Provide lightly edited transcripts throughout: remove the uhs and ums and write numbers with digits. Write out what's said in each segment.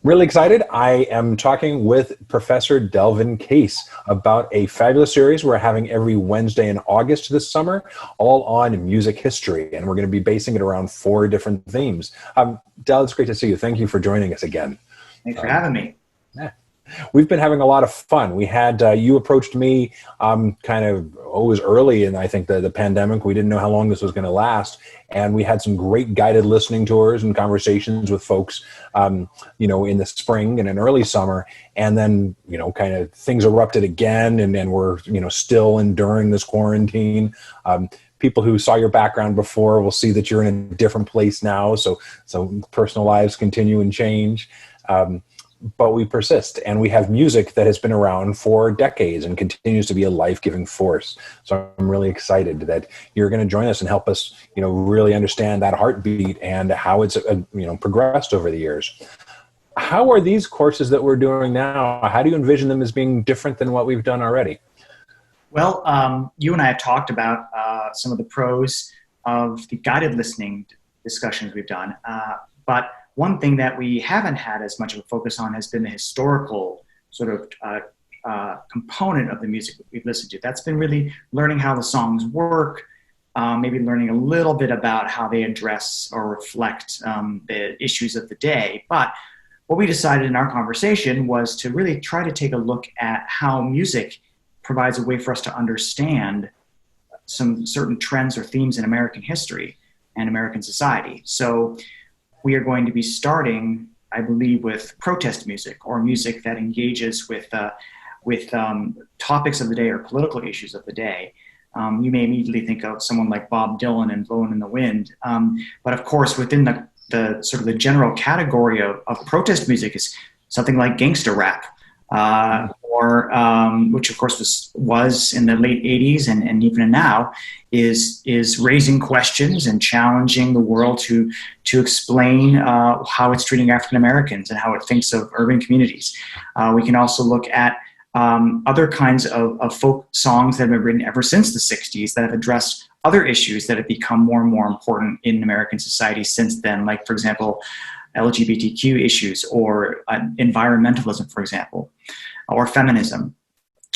Really excited. I am talking with Professor Delvin Case about a fabulous series we're having every Wednesday in August this summer, all on music history. And we're going to be basing it around four different themes. Del, it's great to see you. Thank you for joining us again. Thanks for having me. Yeah. We've been having a lot of fun. We had, you approached me it was early in, I think, the pandemic. We didn't know how long this was going to last. And we had some great guided listening tours and conversations with folks, in the spring and in early summer. And then, kind of things erupted again, and we're, still enduring this quarantine. People who saw your background before will see that you're in a different place now. So personal lives continue and change. But we persist, and we have music that has been around for decades and continues to be a life-giving force. So I'm really excited that you're going to join us and help us, really understand that heartbeat and how it's, progressed over the years. How are these courses that we're doing now, how do you envision them as being different than what we've done already? Well, you and I have talked about some of the pros of the guided listening discussions we've done, but one thing that we haven't had as much of a focus on has been the historical sort of component of the music that we've listened to. That's been really learning how the songs work, maybe learning a little bit about how they address or reflect the issues of the day. But what we decided in our conversation was to really try to take a look at how music provides a way for us to understand some certain trends or themes in American history and American society. So we are going to be starting, I believe, with protest music, or music that engages with topics of the day or political issues of the day. You may immediately think of someone like Bob Dylan and Blowin' in the Wind. But of course, within the sort of the general category of protest music is something like gangster rap, which of course was in the late 80s and even now is raising questions and challenging the world to explain how it's treating African Americans and how it thinks of urban communities. We can also look at other kinds of folk songs that have been written ever since the 60s that have addressed other issues that have become more and more important in American society since then, like, for example, LGBTQ issues or environmentalism, for example, or feminism.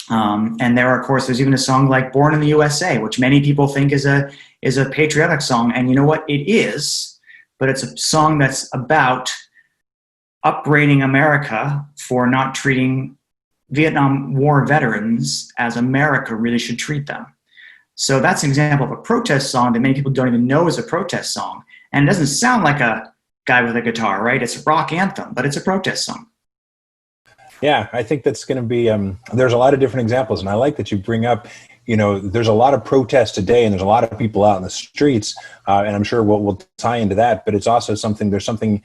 And there's even a song like Born in the USA, which many people think is a patriotic song. And you know what? It is, but it's a song that's about upbraiding America for not treating Vietnam War veterans as America really should treat them. So that's an example of a protest song that many people don't even know is a protest song. And it doesn't sound like a guy with a guitar, right? It's a rock anthem, but it's a protest song. Yeah, I think that's going to be, there's a lot of different examples. And I like that you bring up, there's a lot of protests today and there's a lot of people out in the streets. And I'm sure we'll tie into that, but it's also there's something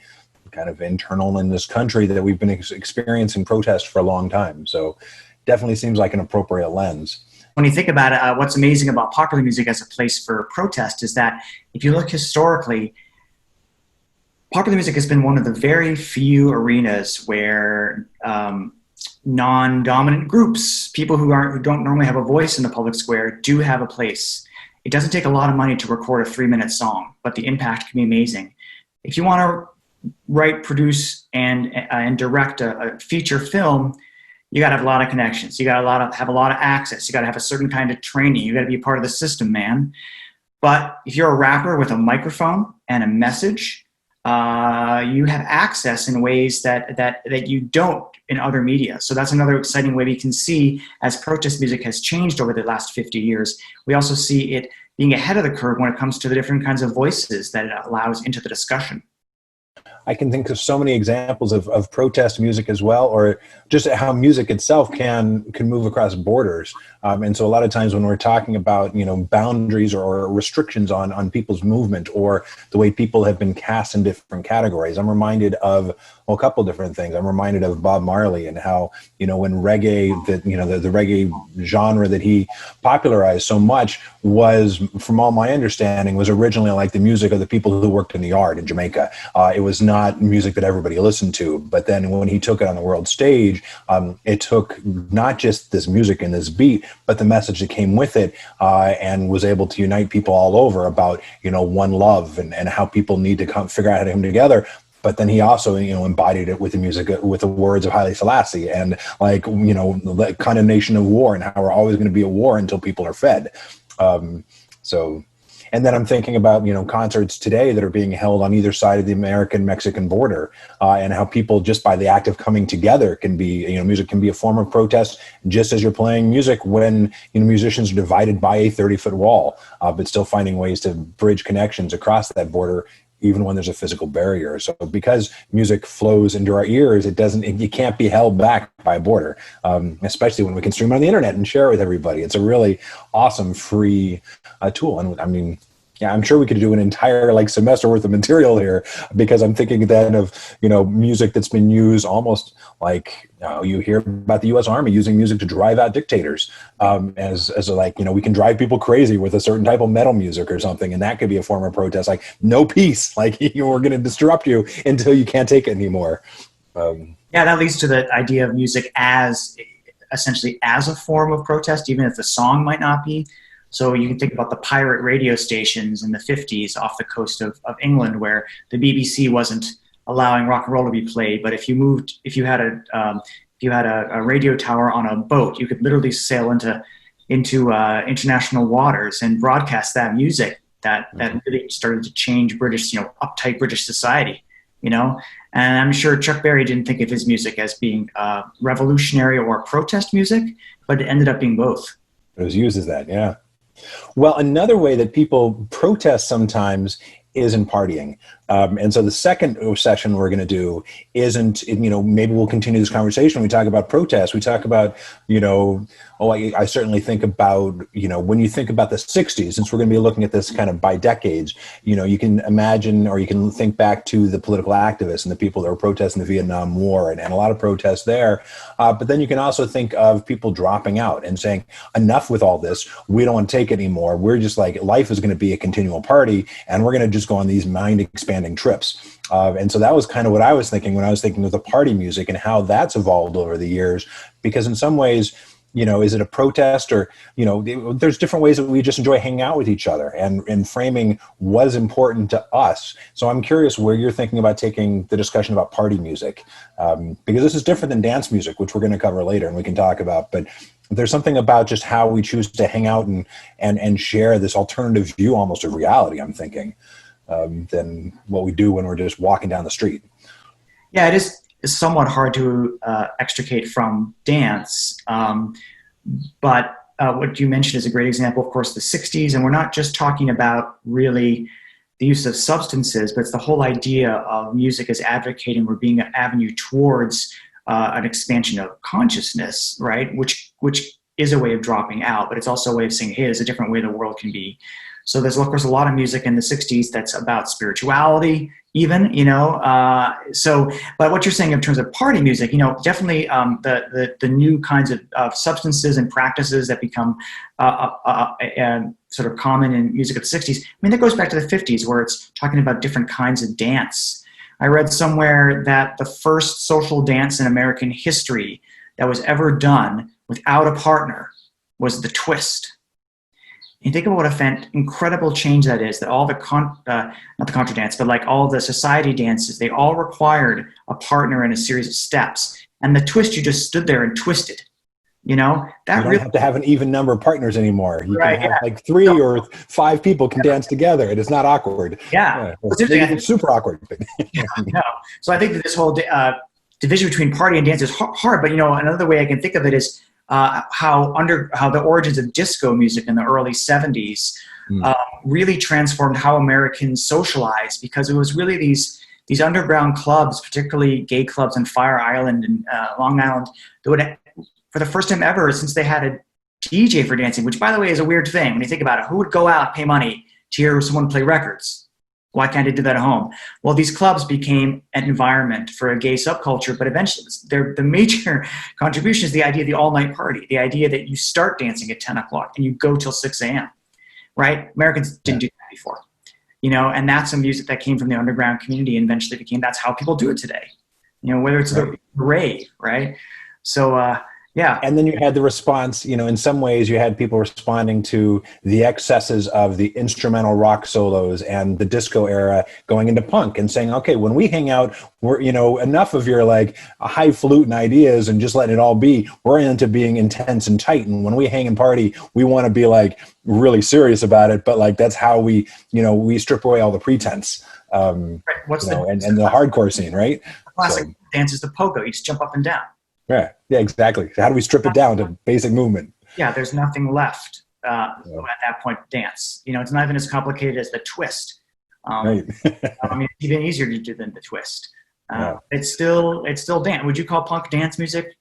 kind of internal in this country that we've been experiencing protest for a long time. So definitely seems like an appropriate lens. When you think about it, what's amazing about popular music as a place for protest is that if you look historically, popular music has been one of the very few arenas where non-dominant groups, people who don't normally have a voice in the public square, do have a place. It doesn't take a lot of money to record a 3-minute song, but the impact can be amazing. If you want to write, produce, and direct a feature film, you got to have a lot of connections. You got to have a lot of access. You got to have a certain kind of training. You got to be a part of the system, man. But if you're a rapper with a microphone and a message, you have access in ways that you don't in other media. So that's another exciting way we can see as protest music has changed over the last 50 years. We also see it being ahead of the curve when it comes to the different kinds of voices that it allows into the discussion. I can think of so many examples of protest music as well, or just how music itself can move across borders. And so a lot of times when we're talking about, boundaries or restrictions on people's movement or the way people have been cast in different categories, I'm reminded of a couple different things. I'm reminded of Bob Marley and how, when reggae, the reggae genre that he popularized so much was, from all my understanding, was originally like the music of the people who worked in the yard in Jamaica. It was not music that everybody listened to. But then when he took it on the world stage, it took not just this music and this beat, but the message that came with it, and was able to unite people all over about, one love and how people need to figure out how to come together. but then he also, embodied it with the music, with the words of Haile Selassie, and like, the condemnation of war, and how we're always going to be at war until people are fed. So, and then I'm thinking about, concerts today that are being held on either side of the American-Mexican border, and how people, just by the act of coming together, can be, music can be a form of protest, just as you're playing music when, musicians are divided by a 30-foot wall, but still finding ways to bridge connections across that border, even when there's a physical barrier. So because music flows into our ears, it can't be held back by a border, especially when we can stream it on the internet and share it with everybody. It's a really awesome free tool. And I mean, yeah, I'm sure we could do an entire semester worth of material here, because I'm thinking then of, music that's been used almost like, you hear about the U.S. Army using music to drive out dictators, we can drive people crazy with a certain type of metal music or something. And that could be a form of protest, like no peace, like we're going to disrupt you until you can't take it anymore. Yeah, that leads to the idea of music as essentially as a form of protest, even if the song might not be. So you can think about the pirate radio stations in the 50s off the coast of England, where the BBC wasn't allowing rock and roll to be played. But if you had a radio tower on a boat, you could literally sail into international waters and broadcast that music that really started to change British, uptight British society, And I'm sure Chuck Berry didn't think of his music as being revolutionary or protest music, but it ended up being both. It was used as that, yeah. Well, another way that people protest sometimes is in partying. And so the second session we're going to do isn't, maybe we'll continue this conversation. We talk about protests. We talk about, I certainly think about, when you think about the 60s, since we're going to be looking at this kind of by decades, you can imagine, or you can think back to the political activists and the people that were protesting the Vietnam War, and a lot of protests there. But then you can also think of people dropping out and saying, enough with all this. We don't want to take it anymore. We're just life is going to be a continual party, and we're going to just go on these mind expanding trips. And so that was kind of what I was thinking when I was thinking of the party music and how that's evolved over the years, because in some ways, is it a protest, or, there's different ways that we just enjoy hanging out with each other and framing what is important to us. So I'm curious where you're thinking about taking the discussion about party music, because this is different than dance music, which we're going to cover later and we can talk about. But there's something about just how we choose to hang out and share this alternative view almost of reality, I'm thinking, than what we do when we're just walking down the street. Yeah, it is somewhat hard to extricate from dance. But what you mentioned is a great example, of course, the 60s. And we're not just talking about really the use of substances, but it's the whole idea of music as advocating or being an avenue towards an expansion of consciousness, right? Which is a way of dropping out, but it's also a way of saying, hey, there's a different way the world can be. So there's, of course, a lot of music in the 60s that's about spirituality, even, but what you're saying in terms of party music, definitely the new kinds of substances and practices that become sort of common in music of the 60s. I mean, that goes back to the 50s, where it's talking about different kinds of dance. I read somewhere that the first social dance in American history that was ever done without a partner was the twist. And think about what an incredible change that is, that all the, not the contra dance, but like all the society dances, they all required a partner in a series of steps. And the twist, you just stood there and twisted. That you don't really have to have an even number of partners anymore. You right, can have 3 or 5 people can dance together, and it's not awkward. Yeah. It's super awkward. No. So I think that this whole division between party and dance is hard. But another way I can think of it is how the origins of disco music in the early 70s really transformed how Americans socialized, because it was really these underground clubs, particularly gay clubs on Fire Island and Long Island, that would, for the first time ever since they had a DJ for dancing, which, by the way, is a weird thing when you think about it. Who would go out and pay money to hear someone play records? Why can't they do that at home? Well, these clubs became an environment for a gay subculture, but eventually the major contribution is the idea of the all-night party, the idea that you start dancing at 10 o'clock and you go till 6 a.m., right? Americans didn't do that before, and that's some music that came from the underground community and eventually that's how people do it today, whether it's the rave, right? So, Yeah. And then you had the response, in some ways you had people responding to the excesses of the instrumental rock solos and the disco era going into punk and saying, okay, when we hang out, we're, enough of your like highfalutin ideas and just letting it all be. We're into being intense and tight. And when we hang and party, we want to be like really serious about it. But like, that's how we strip away all the pretense. Right. What's and the hardcore scene, right? Classic dance is the pogo. You just jump up and down. Yeah, exactly. So how do we strip it down to basic movement? Yeah, there's nothing left at that point. Dance, it's not even as complicated as the twist. Right. I mean, it's even easier to do than the twist. It's still dance. Would you call punk dance music?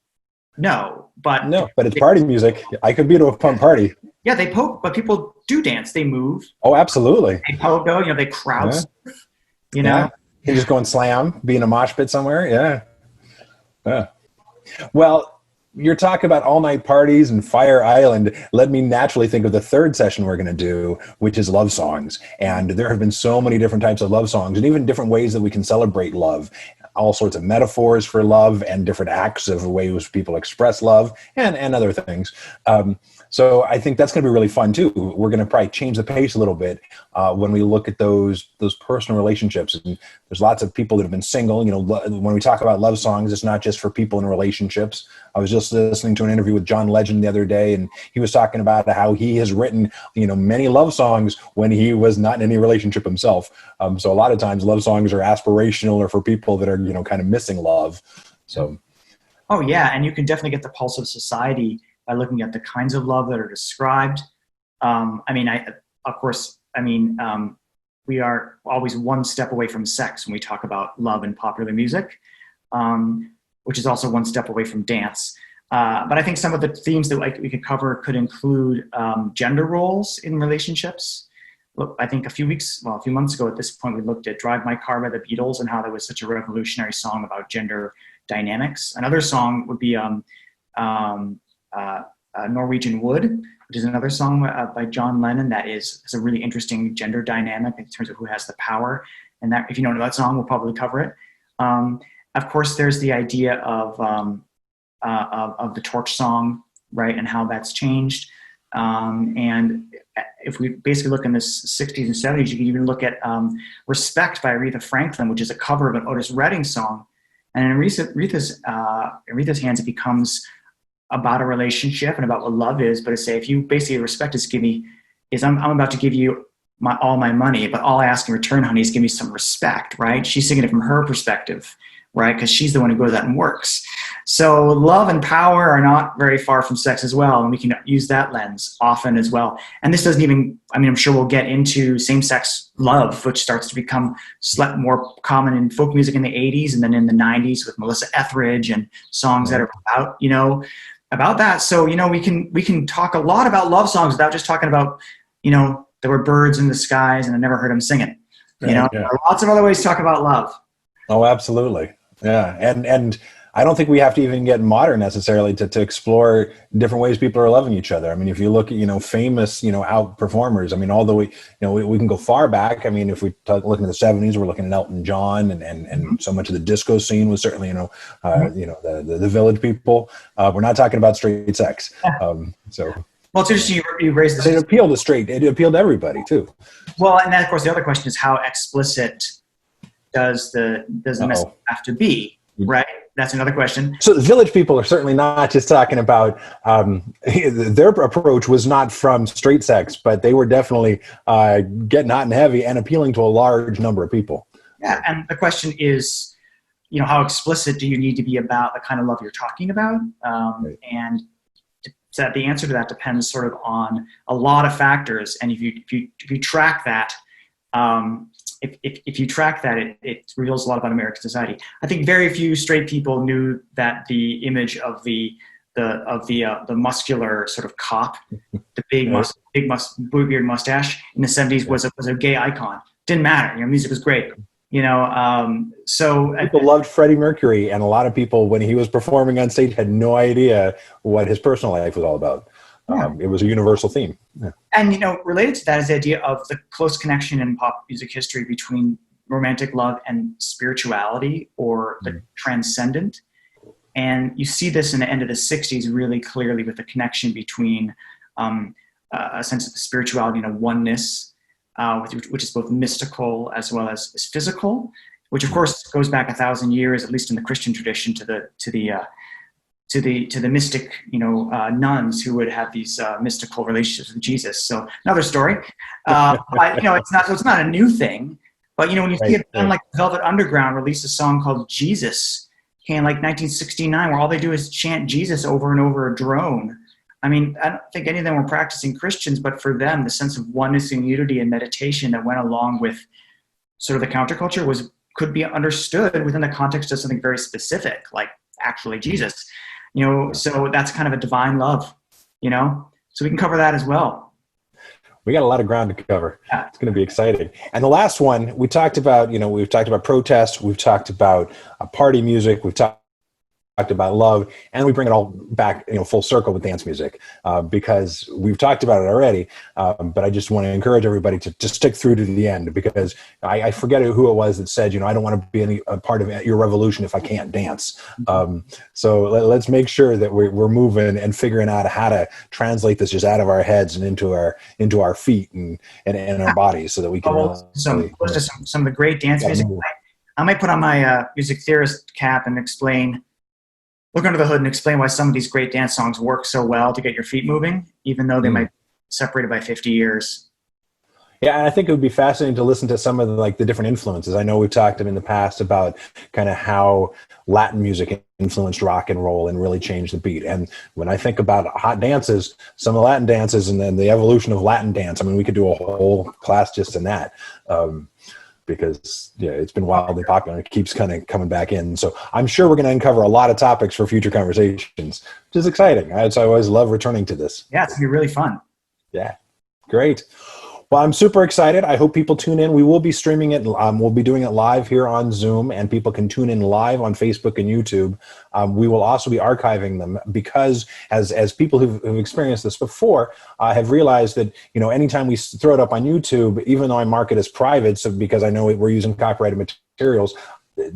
No, but it's party music. I could be to a punk party. Yeah, they poke, but people do dance. They move. Oh, absolutely. They pogo. They crowd. Yeah. You just go and slam, be in a mosh pit somewhere. Yeah. Well, your talk about all-night parties and Fire Island led me naturally think of the third session we're going to do, which is love songs. And there have been so many different types of love songs and even different ways that we can celebrate love. All sorts of metaphors for love and different acts of ways people express love and other things. So I think that's going to be really fun too. We're going to probably change the pace a little bit when we look at those personal relationships. And there's lots of people that have been single. When we talk about love songs, it's not just for people in relationships. I was just listening to an interview with John Legend the other day, and he was talking about how he has written, many love songs when he was not in any relationship himself. So a lot of times love songs are aspirational or for people that are, kind of missing love. So. Oh yeah. And you can definitely get the pulse of society by looking at the kinds of love that are described. We are always one step away from sex when we talk about love in popular music, which is also one step away from dance. But I think some of the themes that we could cover could include gender roles in relationships. Look, I think a few months ago at this point, we looked at Drive My Car by the Beatles and how that was such a revolutionary song about gender dynamics. Another song would be Norwegian Wood, which is another song by John Lennon that has a really interesting gender dynamic in terms of who has the power. And that, if you don't know that song, we'll probably cover it. Of course, there's the idea of the torch song, right, and how that's changed. And if we basically look in the 60s and 70s, you can even look at Respect by Aretha Franklin, which is a cover of an Otis Redding song. And in Aretha's hands, it becomes about a relationship and about what love is. But if you basically respect I'm about to give you all my money, but all I ask in return, honey, is give me some respect, right? She's singing it from her perspective, right? Because she's the one who goes out and works. So love and power are not very far from sex as well. And we can use that lens often as well. And this doesn't even, I'm sure we'll get into same-sex love, which starts to become more common in folk music in the 80s and then in the 90s with Melissa Etheridge and songs that are about that. So, we can talk a lot about love songs without just talking about, there were birds in the skies and I never heard them sing it. There are lots of other ways to talk about love. Oh, absolutely. Yeah. And I don't think we have to even get modern necessarily to explore different ways people are loving each other. If you look at, famous, out performers, all the way, we can go far back. If we looking at the 70s, we're looking at Elton John and so much of the disco scene was certainly, the Village People. We're not talking about straight sex. Well, it's interesting you raised this. It appealed to it appealed to everybody too. Well, and then of course the other question is how explicit does the message have to be, right? That's another question. So the Village People are certainly not just talking about their approach was not from straight sex, but they were definitely getting hot and heavy and appealing to a large number of people. Yeah, and the question is, how explicit do you need to be about the kind of love you're talking about? Right. And so the answer to that depends sort of on a lot of factors. And if you track that, if you track that, it reveals a lot about American society. I think very few straight people knew that the image of the muscular sort of cop, the big beard mustache in the 70s was a gay icon. Didn't matter. Music was great. So people loved Freddie Mercury, and a lot of people, when he was performing on stage, had no idea what his personal life was all about. Yeah. It was a universal theme. Yeah. And, related to that is the idea of the close connection in pop music history between romantic love and spirituality or the transcendent. And you see this in the end of the 60s really clearly with the connection between a sense of spirituality and a oneness, which is both mystical as well as physical, which of course goes back 1,000 years, at least in the Christian tradition, to the mystic, nuns who would have these mystical relationships with Jesus. So another story. But, it's not a new thing. But when you see a band like Velvet Underground release a song called Jesus in like 1969, where all they do is chant Jesus over and over a drone. I mean, I don't think any of them were practicing Christians, but for them, the sense of oneness and unity and meditation that went along with sort of the counterculture could be understood within the context of something very specific, like actually Jesus. So that's kind of a divine love, so we can cover that as well. We got a lot of ground to cover. It's going to be exciting. And the last one we talked about, we've talked about protest, we've talked about party music, we've talked about love, and we bring it all back, full circle with dance music, because we've talked about it already. But I just want to encourage everybody to stick through to the end, because I forget who it was that said, I don't want to be a part of your revolution if I can't dance. So let's make sure that we're moving and figuring out how to translate this just out of our heads and into our feet and our bodies, so that we can some of the great dance music. I might put on my music theorist cap and look under the hood and explain why some of these great dance songs work so well to get your feet moving, even though they might be separated by 50 years. Yeah, and I think it would be fascinating to listen to some of the different influences. I know we've talked in the past about kind of how Latin music influenced rock and roll and really changed the beat. And when I think about hot dances, some of the Latin dances and then the evolution of Latin dance, I mean, we could do a whole class just in that. Because it's been wildly popular. It keeps kind of coming back in. So I'm sure we're going to uncover a lot of topics for future conversations, which is exciting. I always love returning to this. Yeah, it's going to be really fun. Yeah, great. Well, I'm super excited. I hope people tune in. We will be streaming it. We'll be doing it live here on Zoom, and people can tune in live on Facebook and YouTube. We will also be archiving them, because as people who've experienced this before have realized that, anytime we throw it up on YouTube, even though I mark it as private, so because I know we're using copyrighted materials,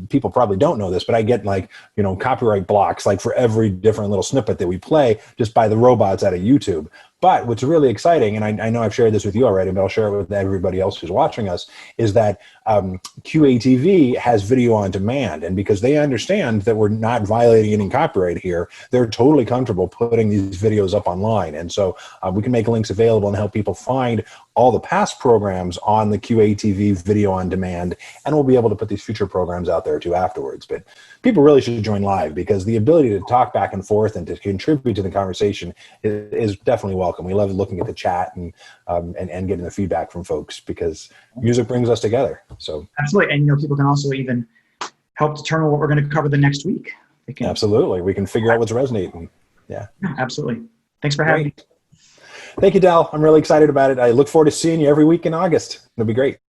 people probably don't know this, but I get copyright blocks for every different little snippet that we play just by the robots out of YouTube. But what's really exciting, and I know I've shared this with you already, but I'll share it with everybody else who's watching us, is that QATV has video on demand. And because they understand that we're not violating any copyright here, they're totally comfortable putting these videos up online. And so we can make links available and help people find all the past programs on the QATV video on demand. And we'll be able to put these future programs out there too afterwards. But people really should join live, because the ability to talk back and forth and to contribute to the conversation is definitely welcome. We love looking at the chat and getting the feedback from folks, because music brings us together. So absolutely. And people can also even help determine what we're going to cover the next week. Absolutely. We can figure out what's resonating. Yeah. Absolutely. Thanks for having me. Thank you, Del. I'm really excited about it. I look forward to seeing you every week in August. It'll be great.